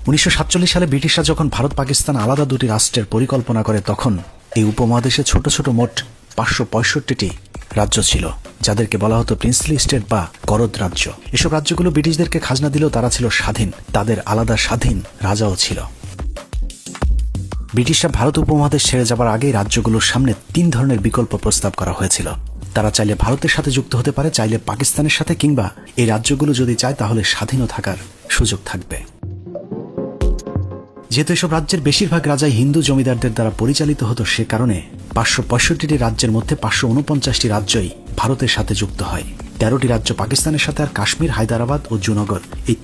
1947 সালে ব্রিটিশরা যখন ভারত পাকিস্তান আলাদা দুটি রাষ্ট্রের পরিকল্পনা করে তখন এই উপমহাদেশে ছোট ছোট মোট 565টি রাজ্য ছিল, যাদেরকে বলা হতো প্রিন্সলি স্টেট বা করদ রাজ্য। এসব রাজ্যগুলো ব্রিটিশদেরকে খাজনা দিলেও তারা ছিল স্বাধীন, তাদের আলাদা স্বাধীন রাজাও ছিল। ব্রিটিশরা ভারত উপমহাদেশ ছেড়ে যাবার আগেই রাজ্যগুলোর সামনে 3 ধরনের বিকল্প প্রস্তাব করা হয়েছিল। তারা চাইলে ভারতের সাথে যুক্ত হতে পারে, চাইলে পাকিস্তানের সাথে, কিংবা এই রাজ্যগুলো যদি চায় তাহলে স্বাধীনও থাকার সুযোগ থাকবে। যেহেতু এসব রাজ্যের বেশিরভাগ রাজাই হিন্দু জমিদারদের দ্বারা পরিচালিত হতো, সে কারণে 565টি রাজ্যের মধ্যে 549টি রাজ্যই ভারতের সাথে যুক্ত হয়। 13টি রাজ্য পাকিস্তানের সাথে, আর কাশ্মীর, হায়দ্রাবাদ ও জুনাগড় এই